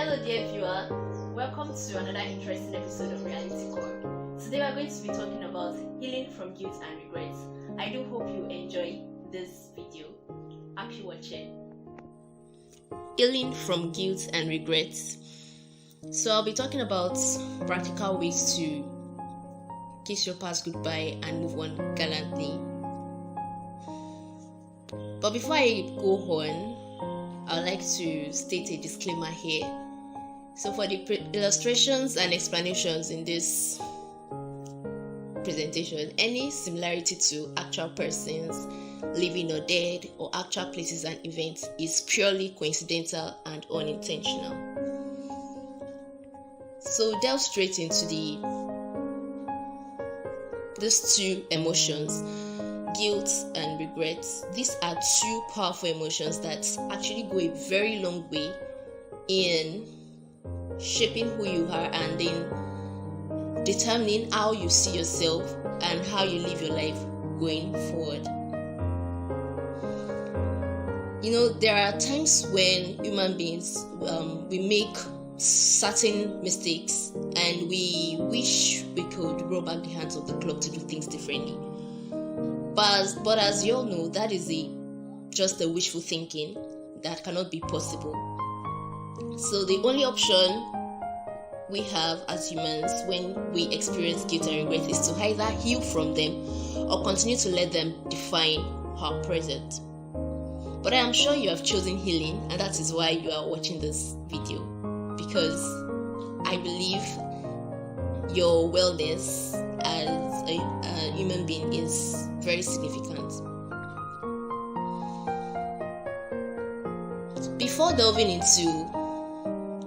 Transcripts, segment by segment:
Hello dear viewer, welcome to another interesting episode of Reality Core. Today we are going to be talking about healing from guilt and regrets. I do hope you enjoy this video. Happy watching. Healing from guilt and regrets. So I'll be talking about practical ways to kiss your past goodbye and move on gallantly. But before I go on, I would like to state a disclaimer here. So for the illustrations and explanations in this presentation, any similarity to actual persons, living or dead, or actual places and events is purely coincidental and unintentional. So delve straight into these two emotions, guilt and regret. These are two powerful emotions that actually go a very long way in shaping who you are and then determining how you see yourself and how you live your life going forward. You know, there are times when human beings we make certain mistakes and we wish we could roll back the hands of the clock to do things differently. But as you all know, that is just a wishful thinking that cannot be possible. So the only option we have as humans when we experience guilt and regret is to either heal from them or continue to let them define our present. But I am sure you have chosen healing, and that is why you are watching this video, because I believe your wellness as a human being is very significant. Before delving into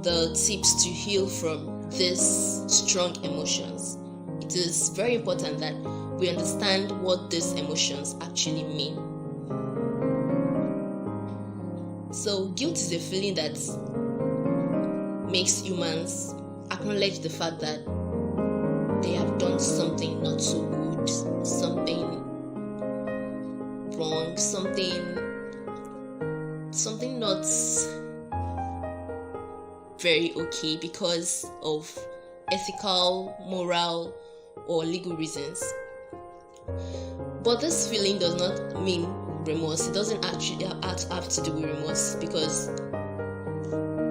the tips to heal from these strong emotions, it is very important that we understand what these emotions actually mean. So guilt is a feeling that makes humans acknowledge the fact that they have done something not so good, something wrong, something not very okay because of ethical, moral, or legal reasons. But this feeling does not mean remorse. It doesn't actually have to do with remorse, because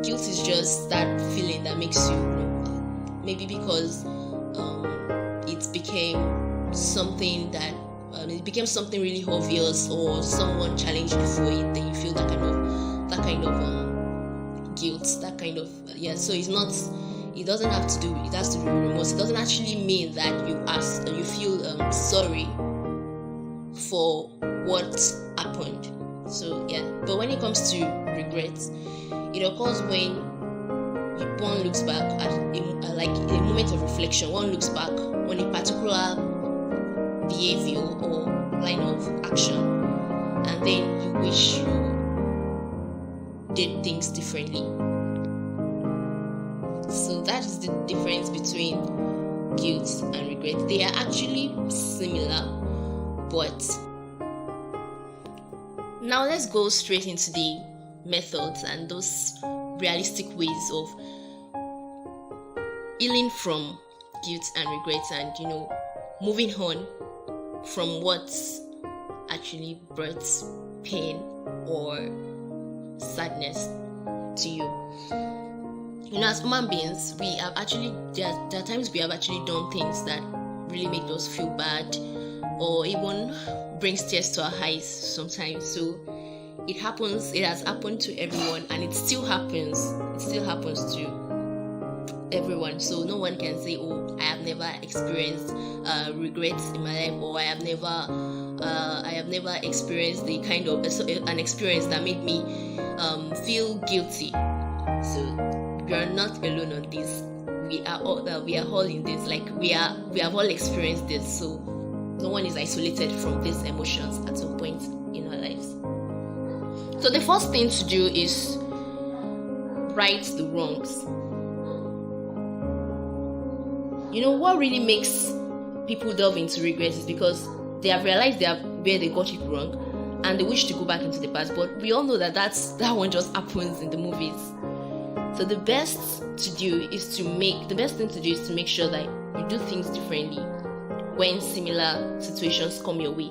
guilt is just that feeling that makes you, maybe because it became something that it became something really obvious, or someone challenged you for it, then you feel that kind of guilt, that kind of So it's not. It doesn't have to do. It has to do with remorse. It doesn't actually mean that you feel sorry for what happened. So but when it comes to regret, it occurs when one looks back at a moment of reflection. One looks back on a particular behavior or line of action, and then you wish you did things differently. So that is the difference between guilt and regret. They are actually similar, but now let's go straight into the methods and those realistic ways of healing from guilt and regrets, and moving on from what actually brought pain or sadness to you. As human beings, we have actually there are times we have actually done things that really make us feel bad, or even brings tears to our eyes sometimes. So it happens. It has happened to everyone, and it still happens. It still happens to everyone. So no one can say, "Oh, I have never experienced regrets in my life," or I have never experienced the kind of an experience that made me feel guilty. So you are not alone on this. We are all in this. Like we have all experienced this. So no one is isolated from these emotions at some point in our lives. So the first thing to do is right the wrongs. What really makes people delve into regret is because they have realized where they got it wrong, and they wish to go back into the past. But we all know that one just happens in the movies. So the best thing to do is to make sure that you do things differently when similar situations come your way.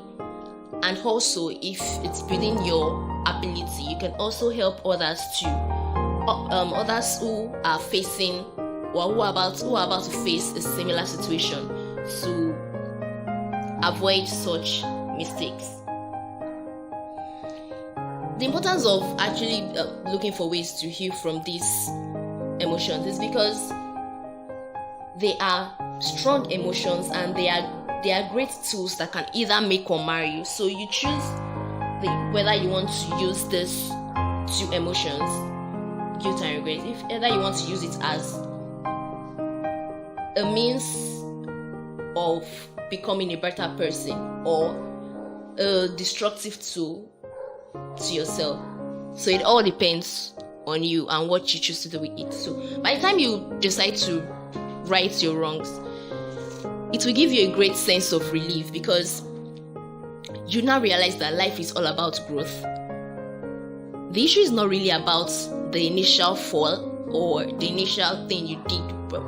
And also, if it's within your ability, you can also help others who are facing or who are about to face a similar situation to avoid such mistakes. The importance of actually looking for ways to heal from these emotions is because they are strong emotions and they are great tools that can either make or mar you. So you choose whether you want to use these two emotions, guilt and regret, if either you want to use it as a means of becoming a better person or a destructive tool to yourself. So it all depends on you and what you choose to do with it. So by the time you decide to right your wrongs, it will give you a great sense of relief because you now realize that life is all about growth. The issue is not really about the initial fall or the initial thing you did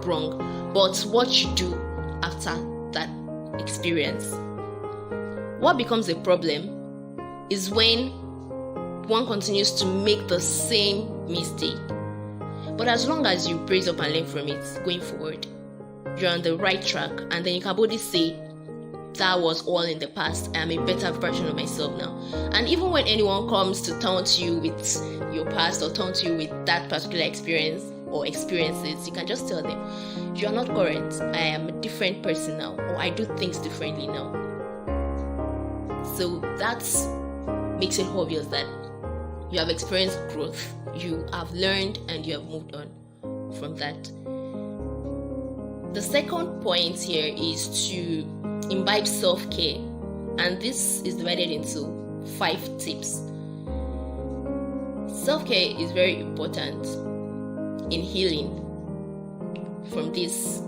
wrong, but what you do after that experience. What becomes a problem is when one continues to make the same mistake. But as long as you brace up and learn from it going forward, you're on the right track, and then you can boldly say, that was all in the past. I am a better version of myself now. And even when anyone comes to taunt you with your past or taunt you with that particular experience or experiences, you can just tell them, you are not current. I am a different person now, or I do things differently now. So that makes it obvious that you have experienced growth, you have learned, and you have moved on from that. The second point here is to imbibe self-care, and this is divided into 5 tips. Self-care is very important in healing from these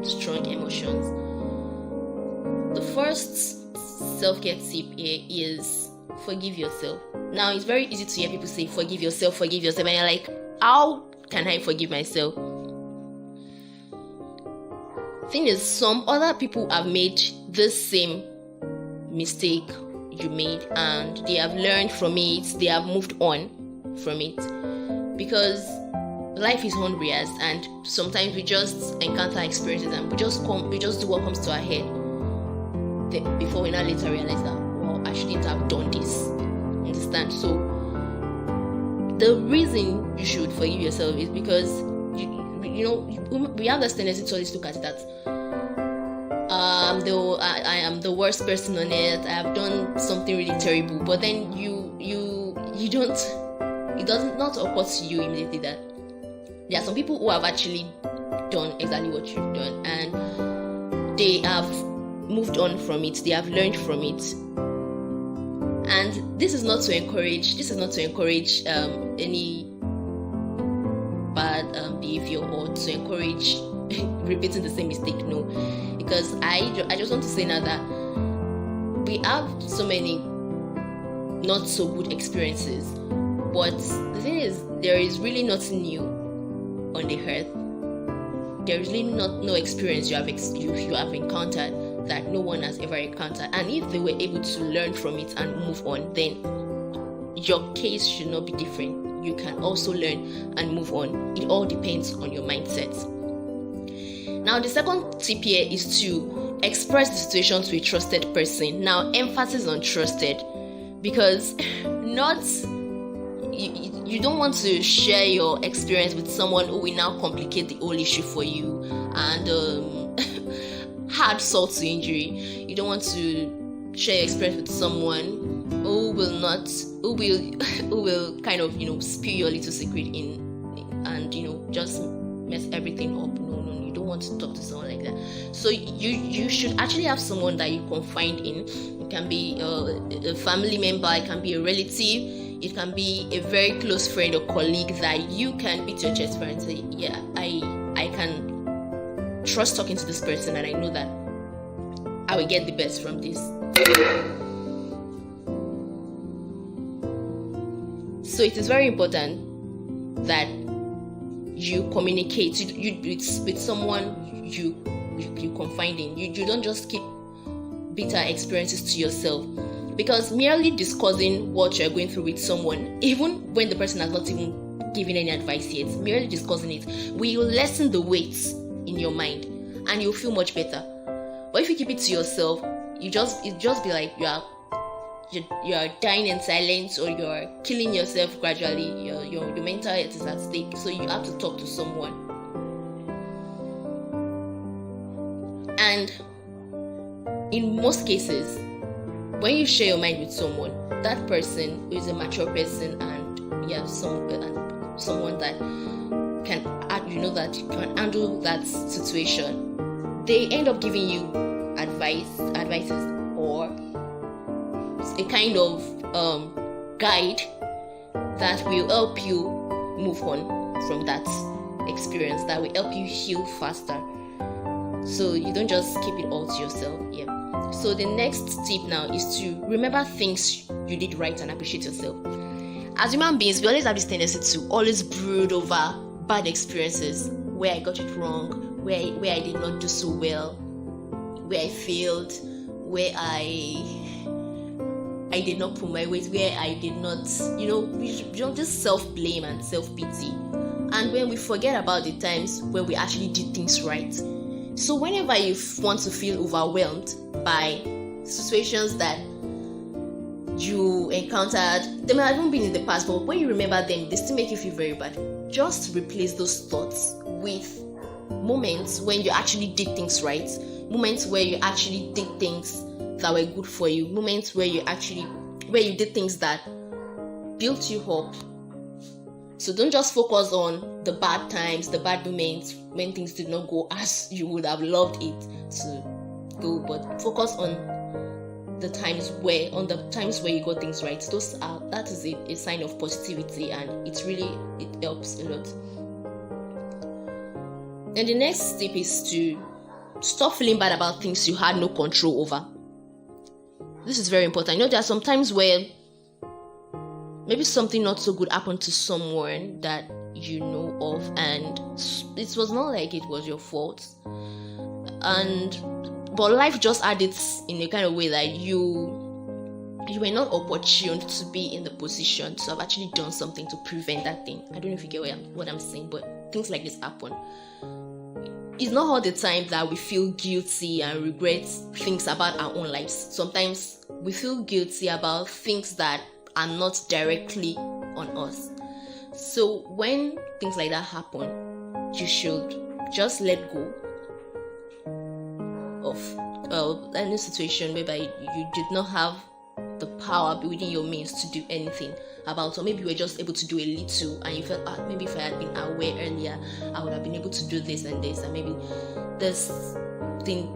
strong emotions. The first self-care tip here is forgive yourself. Now, it's very easy to hear people say, forgive yourself, and you're like, how can I forgive myself? Thing is, some other people have made the same mistake you made, and they have learned from it, they have moved on from it, because life is unrealized, and sometimes we just encounter experiences and we just do what comes to our head before we now later realize that, well, I shouldn't have done this. Understand? So the reason you should forgive yourself is because we have this tendency to always look at it that though I am the worst person on earth, I have done something really terrible, but then it does not occur to you immediately that there are some people who have actually done exactly what you've done, and they have moved on from it, they have learned from it. And this is not to encourage any bad behavior or to encourage repeating the same mistake. No, because I just want to say now that we have so many not so good experiences, but the thing is, there is really nothing new on the earth. There is really no experience you have encountered that no one has ever encountered, and if they were able to learn from it and move on, then your case should not be different. You can also learn and move on. It all depends on your mindset. Now, the second tip here is to express the situation to a trusted person. Now, emphasis on trusted, because you don't want to share your experience with someone who will now complicate the whole issue for you and add salt to injury. You don't want to share your experience with someone who will kind of spill your little secret in and just mess everything up. No, you don't want to talk to someone like that. So you should actually have someone that you confide in. It can be a family member, it can be a relative, it can be a very close friend or colleague that you can beat your chest for and say, yeah, I can trust talking to this person, and I know that I will get the best from this. So it is very important that you communicate with someone you confide in. You don't just keep bitter experiences to yourself, because merely discussing what you're going through with someone, even when the person has not even given any advice yet, merely discussing it will lessen the weight in your mind and you'll feel much better. But if you keep it to yourself, it just be like you are dying in silence, or you're killing yourself gradually. Your mental health is at stake, so you have to talk to someone. And in most cases, when you share your mind with someone, that person who is a mature person and someone that can handle that situation, they end up giving you advices or a kind of guide that will help you move on from that experience, that will help you heal faster. So you don't just keep it all to yourself. Yeah. So the next tip now is to remember things you did right and appreciate yourself. As human beings, we always have this tendency to always brood over bad experiences, where I got it wrong, where I did not do so well, where I failed, where I did not pull my weight, where I did not, just self-blame and self-pity. And when we forget about the times where we actually did things right. So whenever you want to feel overwhelmed by situations that you encountered, they might have even been in the past, but when you remember them, they still make you feel very bad. Just replace those thoughts with moments when you actually did things right, moments where you actually did things that were good for you, moments where you did things that built you up. So don't just focus on the bad times, the bad moments when things did not go as you would have loved it to go, but focus on the times where you got things right. That is a sign of positivity, and it helps a lot. And the next tip is to stop feeling bad about things you had no control over. This is very important. There are some times where maybe something not so good happened to someone that you know of, and it was not like it was your fault. But life just had it in a kind of way that you were not opportune to be in the position to have actually done something to prevent that thing. I don't know if you get what I'm saying, but things like this happen. It's not all the time that we feel guilty and regret things about our own lives. Sometimes we feel guilty about things that are not directly on us. So when things like that happen, you should just let go of any situation whereby you did not have the power within your means to do anything about, or maybe you were just able to do a little and you felt, maybe if I had been aware earlier, I would have been able to do this and this, and maybe this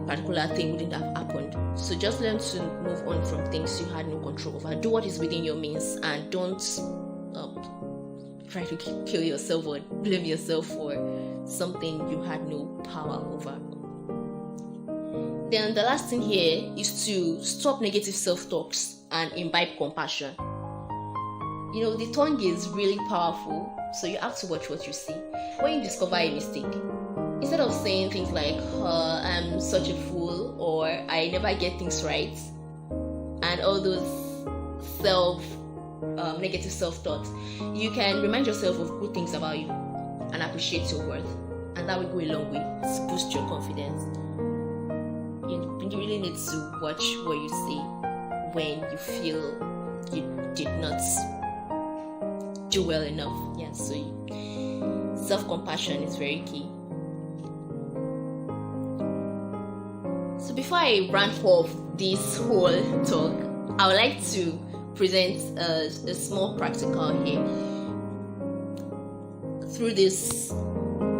particular thing wouldn't have happened. So just learn to move on from things you had no control over. Do what is within your means, and don't try to kill yourself or blame yourself for something you had no power over. Then the last thing here is to stop negative self-talks and imbibe compassion. The tongue is really powerful, so you have to watch what you say. When you discover a mistake, instead of saying things like, I'm such a fool, or I never get things right, and all those negative self-thoughts, you can remind yourself of good things about you and appreciate your worth, and that will go a long way to boost your confidence. You really need to watch what you say when you feel you did not do well enough. So self-compassion is very key. So before I ramp off this whole talk, I would like to present a small practical here. Through this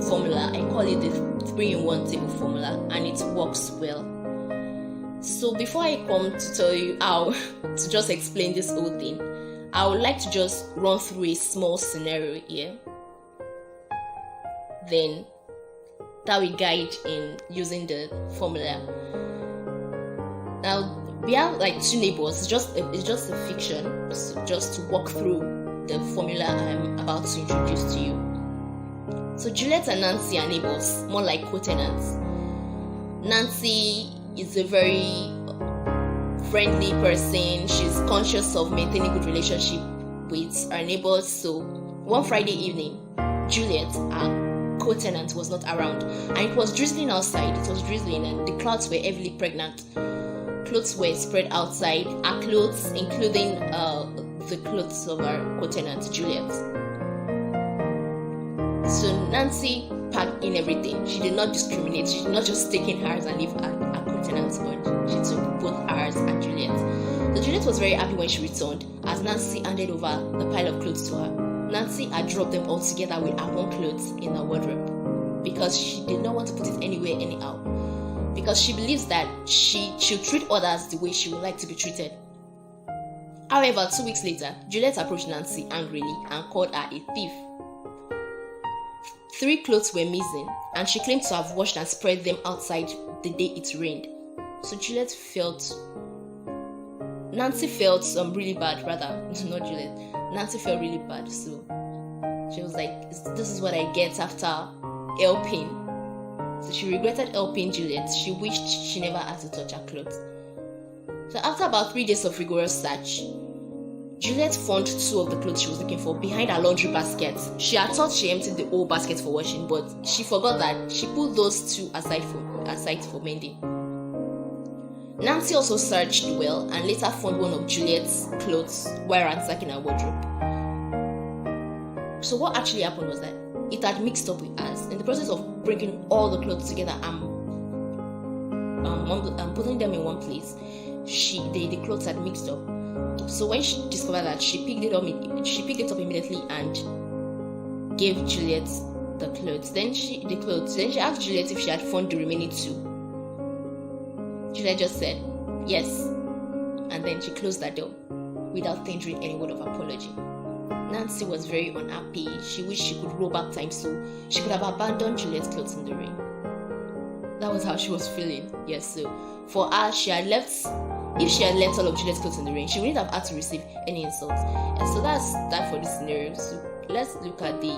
formula, I call it the 3-in-1 table formula, and it works well. So before I come to tell you how to just explain this whole thing, I would like to just run through a small scenario here. Then that will guide in using the formula. Now we have like two neighbors. It's just a fiction. So just to walk through the formula I'm about to introduce to you. So Juliet and Nancy are neighbors, more like co-tenants. Nancy is a very friendly person. She's conscious of maintaining good relationship with her neighbors. So one Friday evening, Juliet, our co-tenant, was not around, and it was drizzling outside. It was drizzling, and the clouds were heavily pregnant. Clothes were spread outside. Our clothes, including the clothes of our co-tenant Juliet. So Nancy packed in everything. She did not discriminate. She did not just take in hers and leave her co-tenant's one. She took both hers and Juliet. So Juliet was very happy when she returned, as Nancy handed over the pile of clothes to her. Nancy had dropped them all together with her own clothes in her wardrobe because she did not want to put it anywhere anyhow. Because she believes that she should treat others the way she would like to be treated. However, 2 weeks later, Juliet approached Nancy angrily and called her a thief. 3 clothes were missing, and she claimed to have washed and spread them outside the day it rained. So Nancy felt really bad, rather, not Juliet. Nancy felt really bad, so she was like, this is what I get after helping. So she regretted helping Juliet. She wished she never had to touch her clothes. So after about 3 days of rigorous search, Juliet found 2 of the clothes she was looking for behind her laundry basket. She had thought she emptied the whole basket for washing, but she forgot that she put those 2 aside for mending. Nancy also searched well and later found one of Juliet's clothes while ransacking her wardrobe. So what actually happened was that it had mixed up with hers. In the process of bringing all the clothes together and putting them in one place, the clothes had mixed up. So when she discovered that, she picked it up immediately and gave Juliet the clothes. Then she asked Juliet if she had found the remaining 2. Juliet just said yes, and then she closed that door without tendering any word of apology. Nancy was very unhappy. She wished she could roll back time so she could have abandoned Juliet's clothes in the rain. That was how she was feeling. Yes, so for her, if she had left all of Juliet's clothes in the rain, she wouldn't have had to receive any insults. And so that's that for this scenario. So let's look at the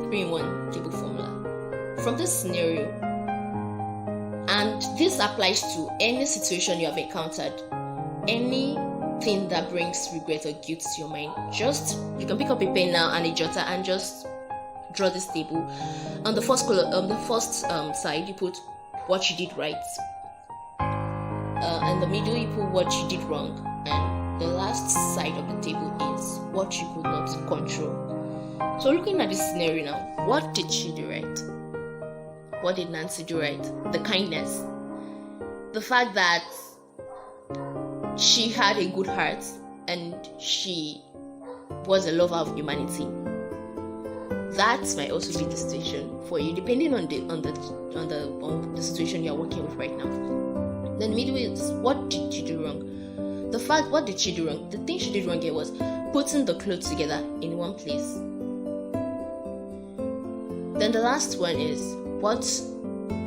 3-in-1 table formula. From this scenario, and this applies to any situation you have encountered, anything that brings regret or guilt to your mind, you can pick up a pen now and a jotter and just draw this table. On the first side, you put what you did right. In the middle, you put what you did wrong, and the last side of the table is what you could not control. So looking at this scenario now, what did she do right? What did Nancy do right? The kindness, the fact that she had a good heart and she was a lover of humanity. That might also be the situation for you, depending on the situation you are working with right now. Then middle is what did you do wrong? What did she do wrong? The thing she did wrong here was putting the clothes together in one place. Then the last one is what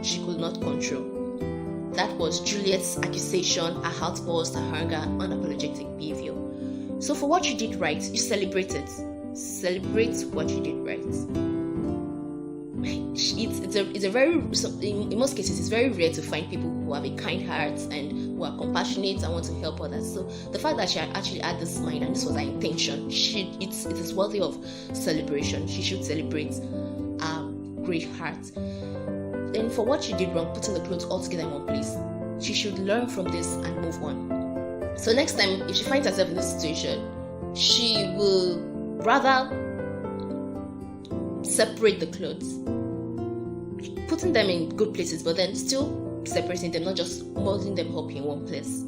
she could not control. That was Juliet's accusation, her outburst, her anger, unapologetic behavior. So for what you did right, you celebrate it. Celebrate what you did right. It's a very, in most cases, it's very rare to find people who have a kind heart and who are compassionate and want to help others. So the fact that she actually had this mind and this was her intention, it is worthy of celebration. She should celebrate her great heart. Then for what she did wrong, putting the clothes all together in one place, she should learn from this and move on. So next time, if she finds herself in this situation, she will rather separate the clothes, putting them in good places, but then still separating them, not just molding them up in one place.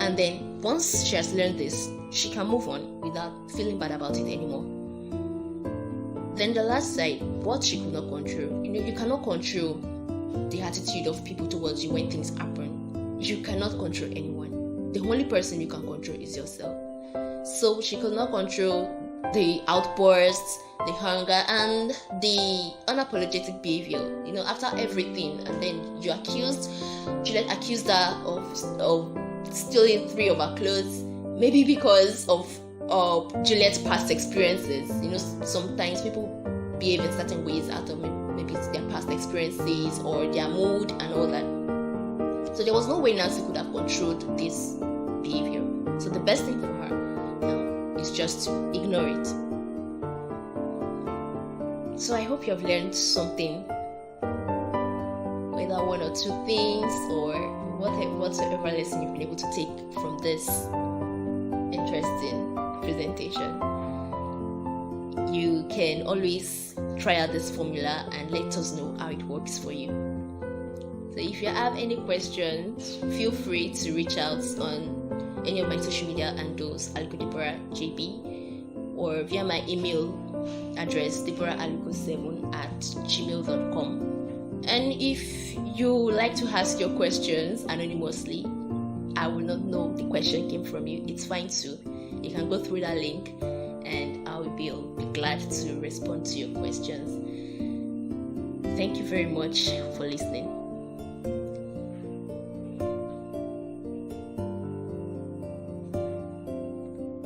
And then once she has learned this, she can move on without feeling bad about it anymore. Then the last side, what she could not control. You cannot control the attitude of people towards you when things happen. You cannot control anyone. The only person you can control is yourself. So she could not control the outbursts, the hunger, and the unapologetic behavior. After everything, and then Juliet accused her of stealing 3 of her clothes, maybe because of Juliet's past experiences. Sometimes people behave in certain ways out of maybe it's their past experiences or their mood and all that. So there was no way Nancy could have controlled this behavior. So the best thing for her now is just to ignore it. So I hope you have learned something, whether one or two things or whatever lesson you've been able to take from this interesting presentation. You can always try out this formula and let us know how it works for you. So if you have any questions, feel free to reach out on any of my social media handles, Aluko Deborah JB, or via my email address, deborah.aluko7@gmail.com. And if you like to ask your questions anonymously, I will not know the question came from you. It's fine too. You can go through that link and I will be glad to respond to your questions. Thank you very much for listening.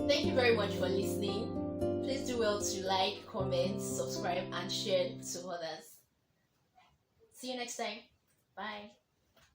Thank you very much for listening. Please do well to like, comment, subscribe, and share to others. See you next time. Bye.